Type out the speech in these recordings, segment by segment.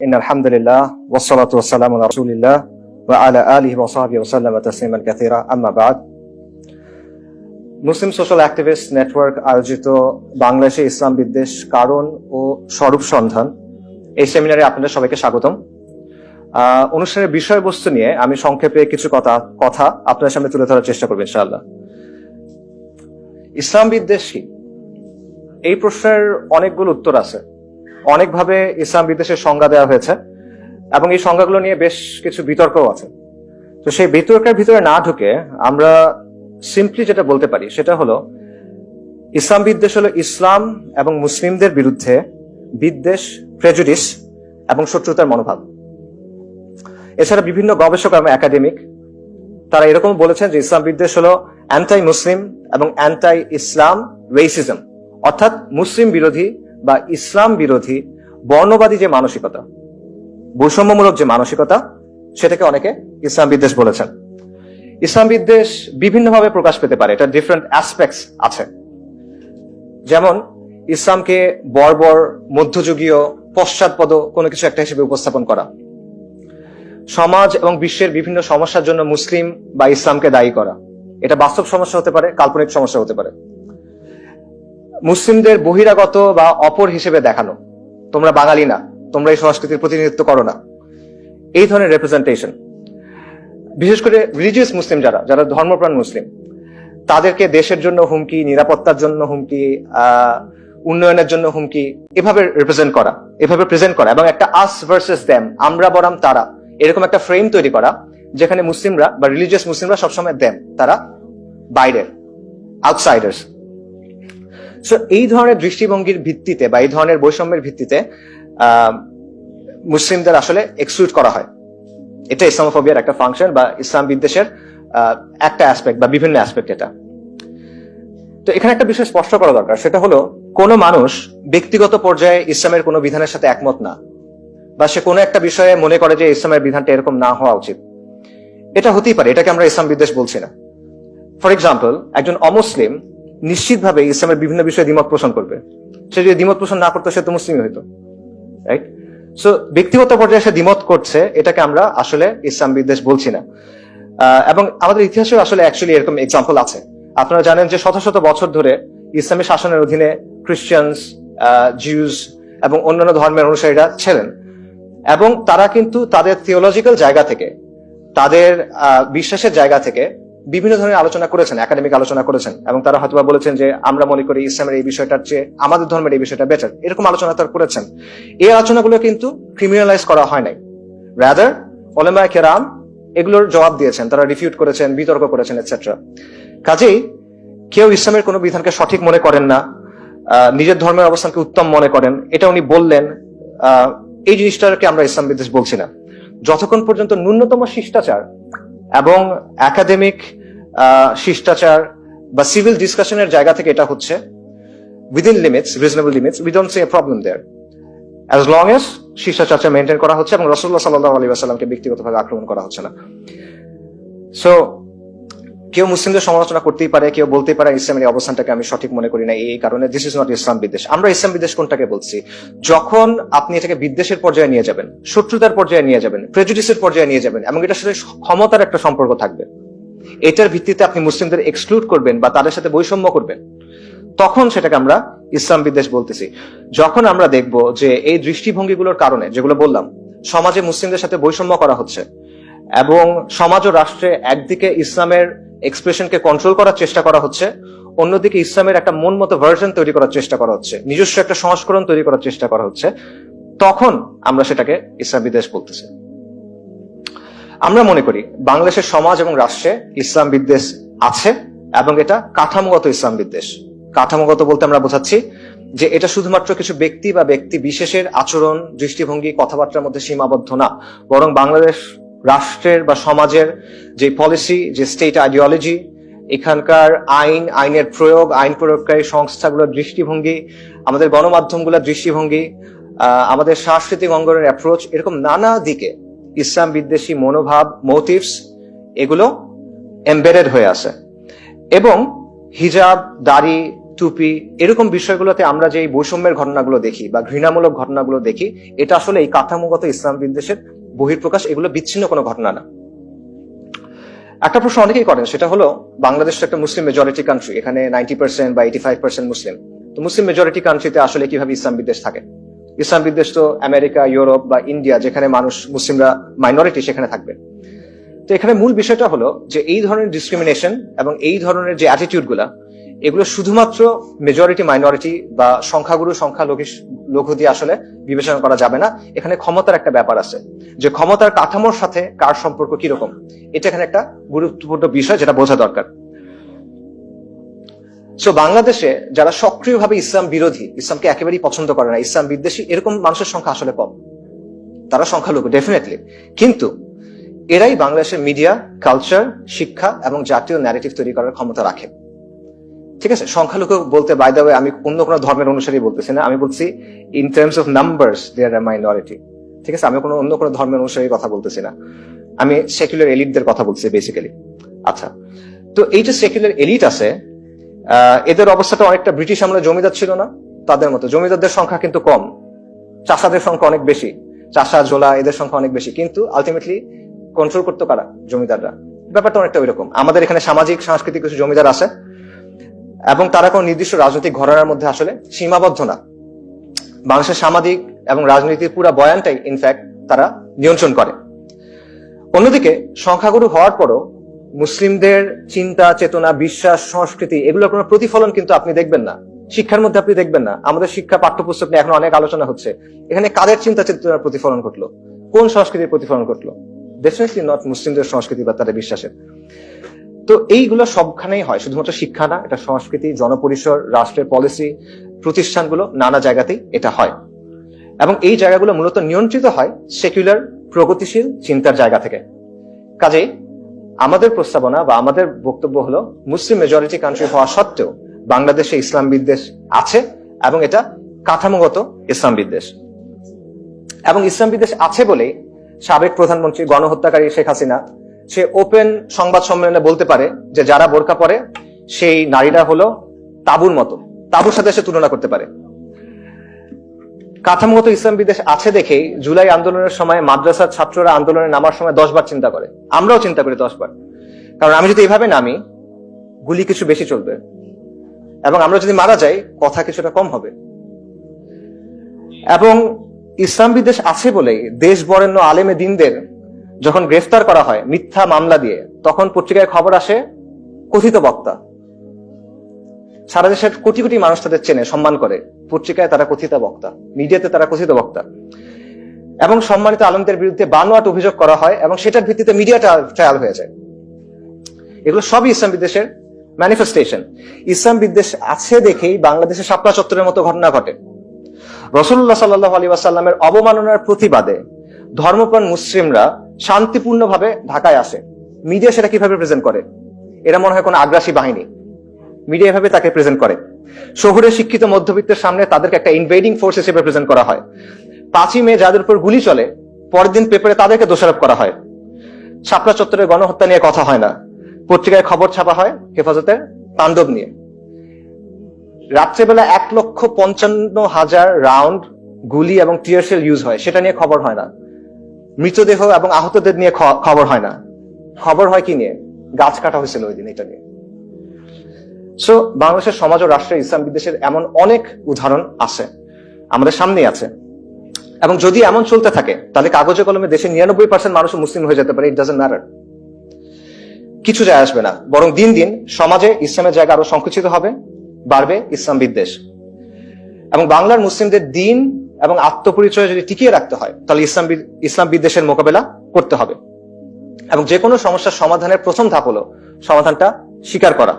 ইন্নাল হামদুলিল্লাহ ওয়াসসালাতু ওয়াসসালামু আলা রাসূলিল্লাহ ওয়া আলা আলিহি ওয়া সাহবিহি ওয়া সাল্লামা তাসলিমান কাসীরা আম্মা বা'দ। মুসলিম সোশ্যাল অ্যাক্টিভিস্ট নেটওয়ার্ক আয়োজিত বাংলাদেশে ইসলাম বিদ্বেষ কারণ ও স্বরূপ সন্ধান এই সেমিনারে আপনাদের সবাইকে স্বাগতম। অনুষ্ঠানের বিষয়বস্তু নিয়ে আমি সংক্ষেপে কিছু কথা আপনাদের সামনে তুলে ধরার চেষ্টা করব ইনশাআল্লাহ। ইসলাম বিদ্বেষ কি? এই প্রশ্নের অনেকগুলো উত্তর আছে। অনেকভাবে ইসলাম বিদ্বেষের সংজ্ঞা দেওয়া হয়েছে এবং এই সংজ্ঞাগুলো নিয়ে বেশ কিছু বিতর্কও আছে। তো সেই বিতর্কের ভিতরে না ঢুকে আমরা সিম্পলি যেটা বলতে পারি সেটা হলো ইসলাম বিদ্বেষ হলো ইসলাম এবং মুসলিমদের বিরুদ্ধে বিদ্বেষ, প্রেজুডিস এবং শত্রুতার মনোভাব। এছাড়া বিভিন্ন গবেষক এবং একাডেমিক তারা এরকম বলেছেন যে ইসলাম বিদ্বেষ হলো অ্যান্টাই মুসলিম এবং অ্যান্টাই ইসলাম রেসিজম, অর্থাৎ মুসলিম বিরোধী বা ইসলাম বিরোধী বর্ণবাদী যে মানসিকতা, বৈষম্যমূলক যে মানসিকতা, সেটাকে অনেকে ইসলাম বিদ্বেষ বলেছেন। ইসলাম বিদ্বেষ বিভিন্নভাবে প্রকাশ পেতে পারে, এটা ডিফারেন্ট অ্যাসপেক্টস আছে। যেমন ইসলামকে বর্বর, মধ্যযুগীয়, পশ্চাৎপদ কোনো কিছু একটা হিসেবে উপস্থাপন করা, সমাজ এবং বিশ্বের বিভিন্ন সমস্যার জন্য মুসলিম বা ইসলামকে দায়ী করা, এটা বাস্তব সমস্যা হতে পারে, কাল্পনিক সমস্যা হতে পারে। মুসলিমদের বহিরাগত বা অপর হিসেবে দেখানো, তোমরা বাঙালি না, তোমরা এই সংস্কৃতির প্রতিনিধিত্ব করো না, এই ধরনের রিপ্রেজেন্টেশন। বিশেষ করে রিলিজিয়াস মুসলিম যারা ধর্মপ্রাণ মুসলিম, তাদেরকে দেশের জন্য হুমকি, নিরাপত্তার জন্য হুমকি, উন্নয়নের জন্য হুমকি, এভাবে রিপ্রেজেন্ট করা, এভাবে প্রেজেন্ট করা এবং একটা আস ভার্সেস দেম, আমরা বনাম তারা, এরকম একটা ফ্রেম তৈরি করা যেখানে মুসলিমরা বা রিলিজিয়াস মুসলিমরা সবসময় দেম, তারা বাইরের, আউটসাইডার্স। সো এই ধরনের দৃষ্টিভঙ্গির ভিত্তিতে বা এই ধরনের বৈষম্যের ভিত্তিতে মুসলিমদের আসলে এক্সক্লুড করা হয়। এটা ইসলামোফোবিয়ার একটা ফাংশন বা ইসলাম বিদ্বেষের একটা অ্যাসপেক্ট বা বিভিন্ন অ্যাসপেক্ট এটা। তো এখানে একটা বিষয় স্পষ্ট করা দরকার, সেটা হলো কোনো মানুষ ব্যক্তিগত পর্যায়ে ইসলামের কোনো বিধানের সাথে একমত না, বা সে কোনো একটা বিষয়ে মনে করে যে ইসলামের বিধানটা এরকম না হওয়া উচিত, এটা হতেই পারে, এটাকে আমরা ইসলাম বিদ্বেষ বলছি না। ফর এক্সাম্পল, একজন অমুসলিম নিশ্চিতভাবে ইসলামের বিভিন্ন বিষয়ে দ্বিমত পোষণ করবে। সে যদি দ্বিমত পোষণ না করতো সে তো মুসলিমই হইতো, রাইট? সো ব্যক্তিগত পর্যায়ে সে দ্বিমত করছে, এটাকে আমরা আসলে ইসলাম বিদ্বেষ বলছি না। এবং আমাদের ইতিহাসেও আসলে অ্যাকচুয়ালি এরকম এক্সাম্পল আছে। আপনারা জানেন যে শত শত বছর ধরে ইসলামী শাসনের অধীনে খ্রিস্টানস, জিউস এবং অন্যান্য ধর্মের অনুসারীরা ছিলেন, এবং তারা কিন্তু তাদের থিওলজিক্যাল জায়গা থেকে, তাদের বিশ্বাসের জায়গা থেকে বিভিন্ন ধরনের আলোচনা করেছেন, একাডেমিক আলোচনা করেছেন, এবং তারা হয়তো বলেছেন যে আমরা মনে করি ইসলামের এই বিষয়টার চেয়ে আমাদের ধর্মের এই বিষয়টা বেটার, এরকম আলোচনা তারা করেছেন। এই আলোচনাগুলো কিন্তু ক্রিমিনালাইজ করা হয় নাই, রাদার উলামায়ে কেরাম এগুলোর জবাব দিয়েছেন, তারা রিফিউট করেছেন, বিতর্ক করেছেন, এটসেট্রা। কাজেই কেউ ইসলামের কোনো বিধানকে সঠিক মনে করেন না, নিজের ধর্মের অবস্থানকে উত্তম মনে করেন, এটা উনি বললেন, এই জিনিসটাকে আমরা ইসলাম বিদ্বেষ বলছি না। যতক্ষণ পর্যন্ত ন্যূনতম শিষ্টাচার এবং একাডেমিক শিষ্টাচার বা সিভিল ডিসকাশনের জায়গা থেকে এটা হচ্ছে within limits, reasonable limits, we don't see a problem there, as long as শিষ্টাচার মেনটেন করা হচ্ছে এবং রাসূলুল্লাহ সাল্লাল্লাহু আলাইহি ওয়াসাল্লামকে ব্যক্তিগতভাবে আক্রমণ করা হচ্ছে না। সো কেউ মুসলিমদের সমালোচনা করতেই পারে, কেউ বলতেই পারে ইসলামের অবস্থানটাকে আমি সঠিক মনে করি না, এই কারণে দিস ইজ নট ইসলাম বিদ্বেষ। আমরা ইসলাম বিদ্বেষ কোনটাকে বলছি? যখন আপনি এটাকে বিদ্বেষের পর্যায়ে নিয়ে যাবেন, শত্রুতার পর্যায়ে নিয়ে যাবেন, প্রেজুডিসের পর্যায়ে নিয়ে যাবেন, এবং এটার সাথে ক্ষমতার একটা সম্পর্ক থাকবে, এটার ভিত্তিতে আপনি মুসলিমদের এক্সক্লুড করবেন বা তাদের সাথে বৈষম্য করবেন, তখন সেটাকে আমরা ইসলাম বিদ্বেষ বলতেছি। যখন আমরা দেখব যে এই দৃষ্টিভঙ্গিগুলোর কারণে, যেগুলো বললাম, সমাজে মুসলিমদের সাথে বৈষম্য করা হচ্ছে এবং সমাজ ও রাষ্ট্রে একদিকে ইসলামের এক্সপ্রেশনকে কন্ট্রোল করার চেষ্টা করা হচ্ছে, অন্যদিকে ইসলামের একটা মন মতো ভার্সন তৈরি করার চেষ্টা করা হচ্ছে, নিজস্ব একটা সংস্করণ তৈরি করার চেষ্টা করা হচ্ছে, তখন আমরা সেটাকে ইসলাম বিদ্বেষ বলতেছি। আমরা মনে করি বাংলাদেশের সমাজ এবং রাষ্ট্রে ইসলাম বিদ্বেষ আছে, এবং এটা কাঠামোগত ইসলাম বিদ্বেষ। কাঠামোগত বলতে আমরা বোঝাচ্ছি যে এটা শুধুমাত্র কিছু ব্যক্তি বা ব্যক্তি বিশেষের আচরণ, দৃষ্টিভঙ্গি, কথাবার্তার মধ্যে সীমাবদ্ধ না, বরং বাংলাদেশ রাষ্ট্রের বা সমাজের যে পলিসি, যে স্টেট আইডিওলজি, এখানকার আইনের প্রয়োগ, আইন প্রয়োগকারী সংস্থাগুলোর দৃষ্টিভঙ্গি, আমাদের গণমাধ্যমগুলোর দৃষ্টিভঙ্গি, আমাদের সাংস্কৃতিক অঙ্গনের অ্যাপ্রোচ, এরকম নানা দিকে ইসলাম বিদ্বেষী মনোভাব, মোটিভস, এগুলো এমবেডেড হয়ে আছে। এবং হিজাব, দাড়ি, টুপি, এরকম বিষয়গুলোতে আমরা যে বৈষম্যের ঘটনাগুলো দেখি বা ঘৃণামূলক ঘটনাগুলো দেখি, এটা আসলে এই কাঠামোগত ইসলাম বিদ্বেষের বহিঃপ্রকাশ, এগুলো বিচ্ছিন্ন কোনো ঘটনা না। একটা প্রশ্ন অনেকেই করেন, সেটা হলো বাংলাদেশ একটা মুসলিম মেজরিটি কান্ট্রি, এখানে 90% বা 85% মুসলিম। তো মুসলিম মেজরিটি কান্ট্রিতে আসলে কিভাবে ইসলাম বিদ্বেষ থাকে? ইসলাম বিদ্বেষ তো আমেরিকা, ইউরোপ বা ইন্ডিয়া, যেখানে মানুষ মুসলিমরা মাইনরিটি, সেখানে থাকবে। তো এখানে মূল বিষয়টা হলো যে এই ধরনের ডিসক্রিমিনেশন এবং এই ধরনের যে অ্যাটিটিউড গুলা, এগুলো শুধুমাত্র মেজরিটি মাইনরিটি বা সংখ্যাগুরু সংখ্যালঘু দিয়ে আসলে বিবেচনা করা যাবে না। এখানে ক্ষমতার একটা ব্যাপার আছে, যে ক্ষমতার কাঠামোর সাথে কার সম্পর্ক কিরকম, এটা এখানে একটা গুরুত্বপূর্ণ বিষয়, যেটা বোঝা দরকার। সো বাংলাদেশে যারা সক্রিয়ভাবে ইসলাম বিরোধী, ইসলামকে একেবারেই পছন্দ করে না, ইসলাম বিদ্বেষী, এরকম মানুষের সংখ্যা আসলে কম। তারা সংখ্যালঘু ডেফিনেটলি, কিন্তু এরাই বাংলাদেশের মিডিয়া, কালচার, শিক্ষা এবং জাতীয় ন্যারেটিভ তৈরি করার ক্ষমতা রাখে। ঠিক আছে, সংখ্যালঘু বলতে বাই দ্য ওয়ে আমি অন্য কোনো ধর্মের অনুসারী বলতেছি না, আমি বলছি in terms of numbers they are minority. ঠিক আছে, আমি অন্য কোনো ধর্মের অনুসারীর কথা বলতেছি না, আমি সেকুলার এলিটদের কথা বলছি বেসিক্যালি। আচ্ছা, তো এই যে সেকুলার এলিট আছে, এদের অবস্থাটা অনেকটা ব্রিটিশ আমলে জমিদার ছিল না, তাদের মতো। জমিদারদের সংখ্যা কিন্তু কম, চাষাদের সংখ্যা অনেক বেশি, চাষা জোলা এদের সংখ্যা অনেক বেশি, কিন্তু আলটিমেটলি কন্ট্রোল করতো কারা? জমিদাররা। ব্যাপারটা অনেকটা ওইরকম। আমাদের এখানে সামাজিক সাংস্কৃতিক কিছু জমিদার আছে এবং তারা কোন নির্দিষ্ট রাজনৈতিক ঘরানার মধ্যে আসলে সীমাবদ্ধ না। বাংলাদেশের সামাজিক এবং রাজনীতির পুরো বয়ানটাই ইনফ্যাক্ট তারা নিয়ন্ত্রণ করে। অন্যদিকে সংখ্যাগুরু হওয়ার পরও মুসলিমদের চিন্তা চেতনা, বিশ্বাস, সংস্কৃতি, এগুলোর কোনো প্রতিফলন কিন্তু আপনি দেখবেন না, শিক্ষার মধ্যে আপনি দেখবেন না। আমাদের শিক্ষা পাঠ্যপুস্তক নিয়ে এখন অনেক আলোচনা হচ্ছে, এখানে কাদের চিন্তা চেতনার প্রতিফলন ঘটলো, কোন সংস্কৃতির প্রতিফলন ঘটলো? ডেফিনেটলি নট মুসলিমদের সংস্কৃতি বা তাদের বিশ্বাসের। তো এইগুলো সবখানেই হয়, শুধুমাত্র শিক্ষা না, এটা সংস্কৃতি, জনপরিসর, রাষ্ট্রের পলিসি, প্রতিষ্ঠানগুলো, নানা জায়গাতেই এটা হয়। এবং এই জায়গাগুলো মূলত নিয়ন্ত্রিত হয় সেকুলার প্রগতিশীল চিন্তার জায়গা থেকে। কাজেই আমাদের প্রস্তাবনা বা আমাদের বক্তব্য হলো, মুসলিম মেজরিটি কান্ট্রি হওয়া সত্ত্বেও বাংলাদেশে ইসলাম বিদ্বেষ আছে, এবং এটা কাঠামোগত ইসলাম বিদ্বেষ। এবং ইসলাম বিদ্বেষ আছে বলেই সাবেক প্রধানমন্ত্রী, গণহত্যাকারী শেখ হাসিনা, সে ওপেন সংবাদ সম্মেলনে বলতে পারে যে যারা বোরকা পরে সেই নারীরা হলো তাঁবুর মতো, তাঁবুর সাথে সে তুলনা করতে পারে। কাঠামোগত ইসলাম বিদ্বেষ আছে দেখেই জুলাই আন্দোলনের সময় মাদ্রাসার ছাত্ররা আন্দোলনে নামার সময় 10 বার চিন্তা করে, আমরাও চিন্তা করি 10 বার, কারণ আমি যদি এইভাবে নামি, গুলি কিছু বেশি চলবে, এবং আমরা যদি মারা যাই, কথা কিছুটা কম হবে। এবং ইসলাম বিদ্বেষ আছে বলেই দেশ বরেণ্য আলেমে দ্বীনদের যখন গ্রেফতার করা হয় মিথ্যা মামলা দিয়ে, তখন পত্রিকায় খবর আসে কথিত বক্তা। সারা দেশের কোটি কোটি মানুষ তাদের চেনে, সম্মান করে, পত্রিকায় তারা কথিত বক্তা, মিডিয়াতে তারা কথিত বক্তা। এবং সম্মানিত আলেমদের বিরুদ্ধে বানোয়াট অভিযোগ করা হয় এবং সেটার ভিত্তিতে মিডিয়া ট্রায়াল হয়ে যায়। এগুলো সবই ইসলাম বিদ্বেষের ম্যানিফেস্টেশন। ইসলাম বিদ্বেষ আছে দেখেই বাংলাদেশের শাপলা চত্বরের মতো ঘটনা ঘটে। রাসূলুল্লাহ সাল্লাল্লাহু আলাইহি ওয়াসাল্লামের অবমাননার প্রতিবাদে ধর্মপ্রাণ মুসলিমরা শান্তিপূর্ণভাবে ঢাকায় আসে। মিডিয়া সেটা কিভাবে প্রেজেন্ট করে? এরা মনে হয় কোন আগ্রাসী বাহিনী, মিডিয়া এভাবে তাকে প্রেজেন্ট করে। শহুরে শিক্ষিত মধ্যবিত্তের সামনে তাদেরকে একটা ইনভেডিং ফোর্স হিসেবে প্রেজেন্ট করা হয়। 5ই মে যাদের উপর গুলি চলে, পরের দিন পেপারে তাদেরকে দোষারোপ করা হয়। শাপলা চত্বরে গণহত্যা নিয়ে কথা হয় না, পত্রিকায় খবর ছাপা হয় হেফাজতের তাণ্ডব নিয়ে। রাত্রেবেলা 1,55,000 রাউন্ড গুলি এবং টিয়ার শেল ইউজ হয়, সেটা নিয়ে খবর হয় না। মৃতদেহ এবং আহতদের নিয়ে খবর হয় না, খবর হয় কি নিয়ে? গাছ কাটা হয়েছিল ওই দিন, এটা নিয়ে। সো বাংলাদেশের সমাজ ও রাষ্ট্রের ইসলাম বিদ্বেষের এমন অনেক উদাহরণ আছে, আমাদের সামনেই আছে। এবং যদি এমন চলতে থাকে, তাহলে কাগজে কলমে দেশের 99% মানুষ মুসলিম হয়ে যেতে পারে, ইট ডাজন্ট ম্যাটার, কিছু যায় আসবে না। বরং দিন দিন সমাজে ইসলামের জায়গা আরো সংকুচিত হবে, বাড়বে ইসলাম বিদ্বেষ। এবং বাংলার মুসলিমদের দিন এবং আত্মপরিচয় যদি টিকিয়ে রাখতে হয়, তাহলে ইসলাম বিদ্বেষের মোকাবেলা করতে হবে। এবং যে কোনো সমস্যার সমাধানের প্রথম ধাপ হলো সমাধানটা স্বীকার করা,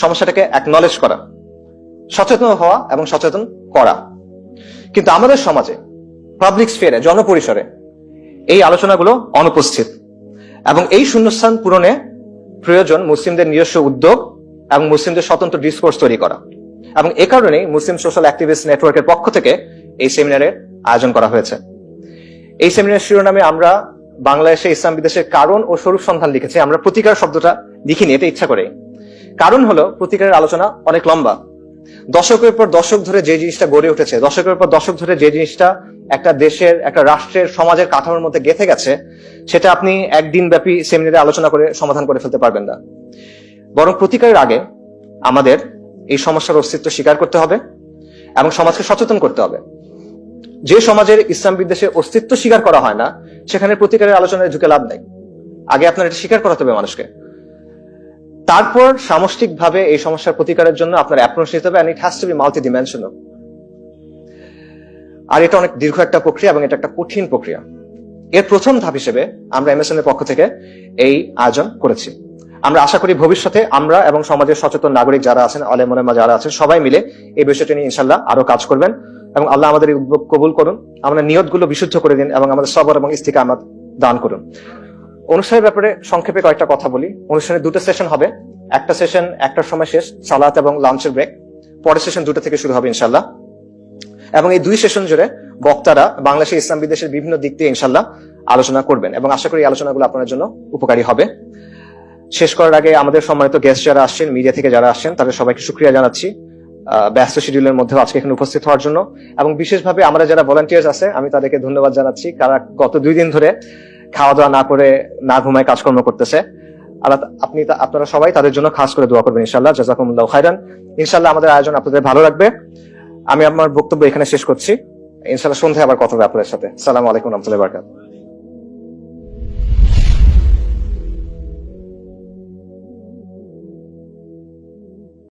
সমস্যাটাকে অ্যাকনলেজ করা, সচেতন হওয়া এবং সচেতন করা। কিন্তু আমাদের সমাজে, পাবলিক স্ফিয়ারে, জনপরিসরে এই আলোচনাগুলো অনুপস্থিত। এবং এই শূন্যস্থান পূরণে প্রয়োজন মুসলিমদের নিজস্ব উদ্যোগ এবং মুসলিমদের স্বতন্ত্র ডিসকোর্স তৈরি করা। এবং এ কারণেই মুসলিম সোশ্যাল অ্যাক্টিভিস্ট নেটওয়ার্কের পক্ষ থেকে এই সেমিনারের আয়োজন করা হয়েছে। এই সেমিনারের শিরোনামে আমরা বাংলাদেশে ইসলাম বিদ্বেষের কারণ ও স্বরূপ সন্ধান লিখেছি। আমরা প্রতিকার শব্দটা লিখিনি, এটা ইচ্ছা করে। কারণ হলো প্রতিকারের আলোচনা অনেক লম্বা, দশকের পর দশক ধরে যে জিনিসটা গড়ে উঠেছে, দশকের পর দশক ধরে যে জিনিসটা একটা দেশের, একটা রাষ্ট্রের, সমাজের কাঠামোর মধ্যে গেঁথে গেছে, সেটা আপনি একদিন ব্যাপী সেমিনারে আলোচনা করে সমাধান করে ফেলতে পারবেন না। বরং প্রতিকারের আগে আমাদের এই সমস্যার অস্তিত্ব স্বীকার করতে হবে এবং সমাজকে সচেতন করতে হবে। যে সমাজের ইসলাম বিদ্বেষের অস্তিত্ব স্বীকার করা হয় না, সেখানে প্রতিকারের আলোচনায় ঝুঁকে লাভ নাই। আগে আপনার এটা স্বীকার করাতে হবে মানুষকে, তারপর সামষ্টিকভাবে এই সমস্যার প্রতিকারের জন্য আপনার অ্যাপ্রোচ নিতে হবে, and it has to be multidimensional. আর এটা অনেক দীর্ঘ একটা প্রক্রিয়া এবং এটা একটা কঠিন প্রক্রিয়া। এর প্রথম ধাপ হিসেবে আমরা এমএসএন এর পক্ষ থেকে এই আয়োজন করেছি। আমরা আশা করি ভবিষ্যতে আমরা এবং সমাজের সচেতন নাগরিক যারা আছেন, আলেম ওলামা যারা আছেন, সবাই মিলে এই বিষয়টা নিয়ে ইনশাআল্লাহ আরো কাজ করবেন এবং আল্লাহ আমাদের এই উদ্যোগ কবুল করুন, আমাদের নিয়তগুলো বিশুদ্ধ করে দিন এবং আমাদের সবর এবং ইস্তিকামাত দান করুন। অনুষ্ঠানের ব্যাপারে সংক্ষেপে কয়েকটা কথা বলি। অনুষ্ঠানে দুটো সেশন হবে, একটা সেশন 1টার সময় শেষ, সালাত এবং লাঞ্চের ব্রেক। পরের সেশন 2টা থেকে শুরু হবে ইনশাআল্লাহ। এবং এই 2 সেশন জুড়ে বক্তারা বাংলাদেশের ইসলাম বিদ্বেষের বিভিন্ন দিক দিয়ে ইনশাআল্লাহ আলোচনা করবেন এবং আশা করি এই আলোচনাগুলো আপনাদের জন্য উপকারী হবে। শেষ করার আগে আমাদের সম্মানিত গেস্ট যারা আসছেন, মিডিয়া থেকে যারা আসছেন, তাদের সবাইকে শুকরিয়া জানাচ্ছি ব্যস্ত শিডিউলের মধ্যে আজকে এখানে উপস্থিত হওয়ার জন্য। এবং বিশেষভাবে আমরা যারা ভলান্টিয়ার্স আছে, আমি তাদেরকে ধন্যবাদ জানাচ্ছি, কারা গত 2 দিন ধরে খাওয়া দাওয়া না করে, না ঘুমায় কাজকর্ম করতেছে। আপনারা সবাই তাদের জন্য খাস করে দোয়া করবেন ইনশাআল্লাহ। জাযাকুমুল্লাহু খাইরান। ইনশাআল্লাহ আমাদের আয়োজন আপনাদের ভালো লাগবে। আমি আমার বক্তব্য এখানে শেষ করছি। ইনশাআল্লাহ সন্ধ্যায় আবার কথা হবে আপনাদের সাথে। আসসালামু আলাইকুম ওয়া রাহমাতুল্লাহি ওয়া বারাকাতুহু।